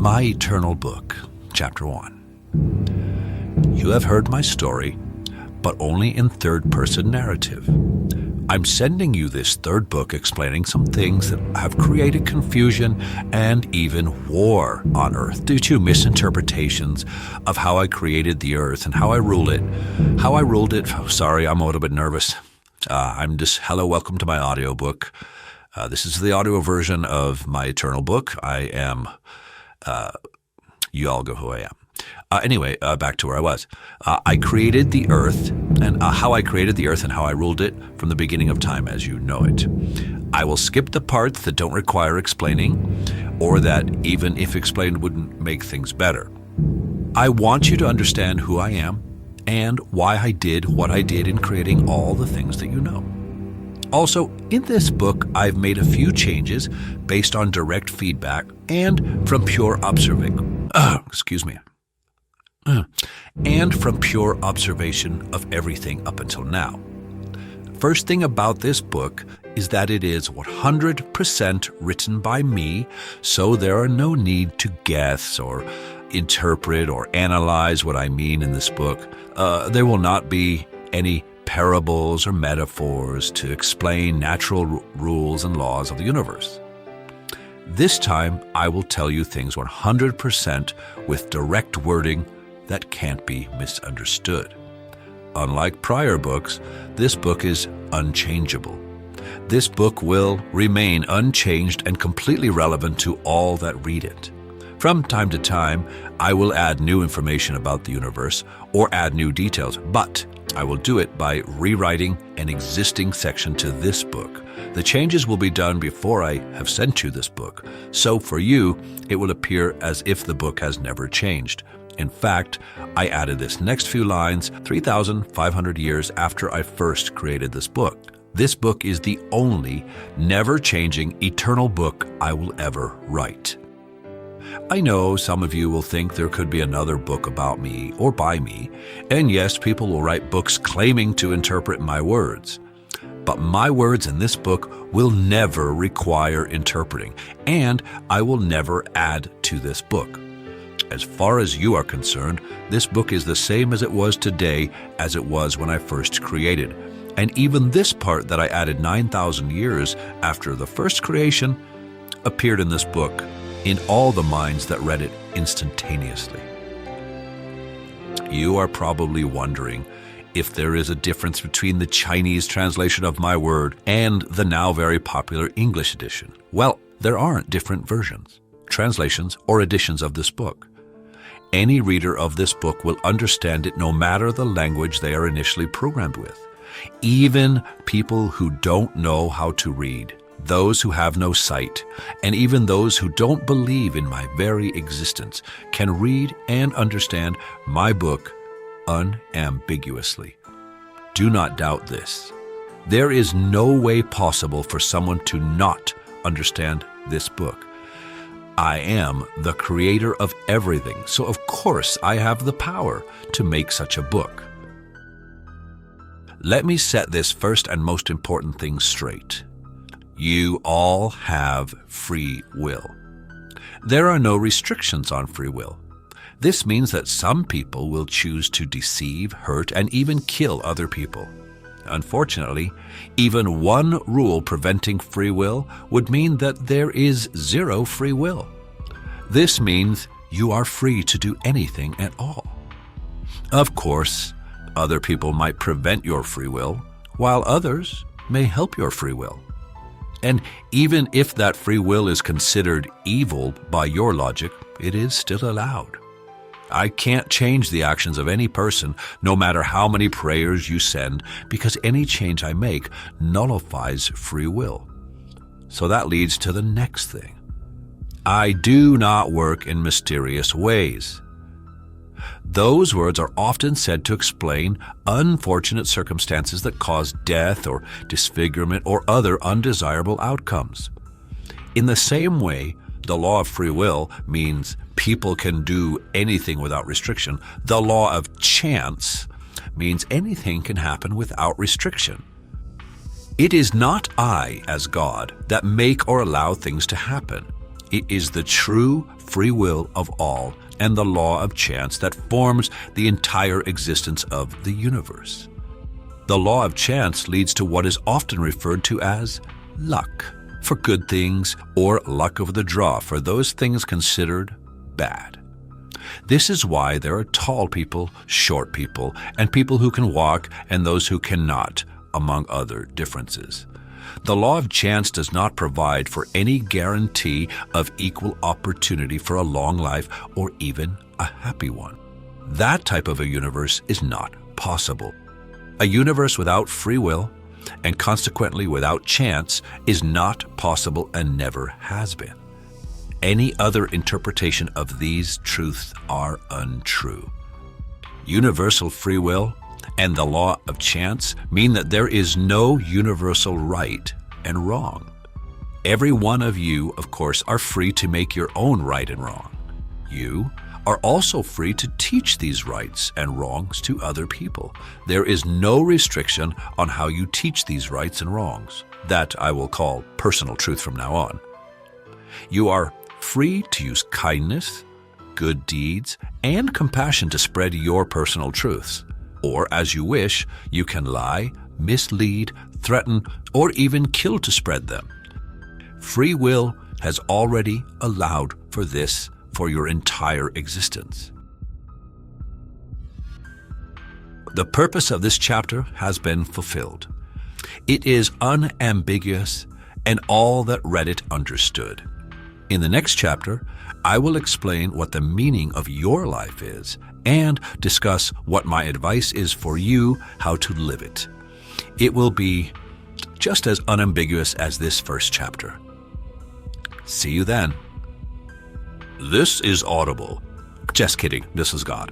My Eternal Book, Chapter 1. You have heard my story, but only in third-person narrative. I'm sending you this third book explaining some things that have created confusion and even war on Earth due to misinterpretations of how I created the Earth and how I ruled it. Sorry, I'm a little bit nervous. Hello, welcome to my audiobook. This is the audio version of My Eternal Book. You all go who I am. Anyway, back to where I was. I created the Earth, and how I created the Earth and how I ruled it from the beginning of time as you know it. I will skip the parts that don't require explaining, or that even if explained wouldn't make things better. I want you to understand who I am and why I did what I did in creating all the things that you know. Also, in this book, I've made a few changes based on direct feedback and from pure observation of everything up until now. First thing about this book is that it is 100% written by me, so there are no need to guess or interpret or analyze what I mean in this book. There will not be any parables or metaphors to explain natural rules and laws of the universe. This time, I will tell you things 100% with direct wording that can't be misunderstood. Unlike prior books, this book is unchangeable. This book will remain unchanged and completely relevant to all that read it. From time to time, I will add new information about the universe or add new details, but I will do it by rewriting an existing section to this book. The changes will be done before I have sent you this book, so for you, it will appear as if the book has never changed. In fact, I added this next few lines 3,500 years after I first created this book. This book is the only never-changing eternal book I will ever write. I know some of you will think there could be another book about me or by me, and yes, people will write books claiming to interpret my words. But my words in this book will never require interpreting, and I will never add to this book. As far as you are concerned, this book is the same as it was today as it was when I first created. And even this part that I added 9,000 years after the first creation appeared in this book in all the minds that read it instantaneously. You are probably wondering if there is a difference between the Chinese translation of my word and the now very popular English edition. Well, there aren't different versions, translations, or editions of this book. Any reader of this book will understand it no matter the language they are initially programmed with. Even people who don't know how to read, those who have no sight, and even those who don't believe in my very existence can read and understand my book unambiguously. Do not doubt this. There is no way possible for someone to not understand this book. I am the creator of everything, so of course I have the power to make such a book. Let me set this first and most important thing straight. You all have free will. There are no restrictions on free will. This means that some people will choose to deceive, hurt, and even kill other people. Unfortunately, even one rule preventing free will would mean that there is zero free will. This means you are free to do anything at all. Of course, other people might prevent your free will, while others may help your free will. And even if that free will is considered evil by your logic, it is still allowed. I can't change the actions of any person, no matter how many prayers you send, because any change I make nullifies free will. So that leads to the next thing. I do not work in mysterious ways. Those words are often said to explain unfortunate circumstances that cause death or disfigurement or other undesirable outcomes. In the same way, the law of free will means people can do anything without restriction. The law of chance means anything can happen without restriction. It is not I, as God, that make or allow things to happen. It is the true free will of all and the law of chance that forms the entire existence of the universe. The law of chance leads to what is often referred to as luck for good things or luck of the draw for those things considered bad. This is why there are tall people, short people, and people who can walk and those who cannot, among other differences. The law of chance does not provide for any guarantee of equal opportunity for a long life or even a happy one. That type of a universe is not possible. A universe without free will, and consequently without chance, is not possible and never has been. Any other interpretation of these truths are untrue. Universal free will and the law of chance mean that there is no universal right and wrong. Every one of you, of course, are free to make your own right and wrong. You are also free to teach these rights and wrongs to other people. There is no restriction on how you teach these rights and wrongs. That I will call personal truth from now on. You are free to use kindness, good deeds, and compassion to spread your personal truths. Or, as you wish, you can lie, mislead, threaten, or even kill to spread them. Free will has already allowed for this for your entire existence. The purpose of this chapter has been fulfilled. It is unambiguous, and all that read it understood. In the next chapter, I will explain what the meaning of your life is and discuss what my advice is for you how to live it. It will be just as unambiguous as this first chapter. See you then. This is Audible. Just kidding, this is God.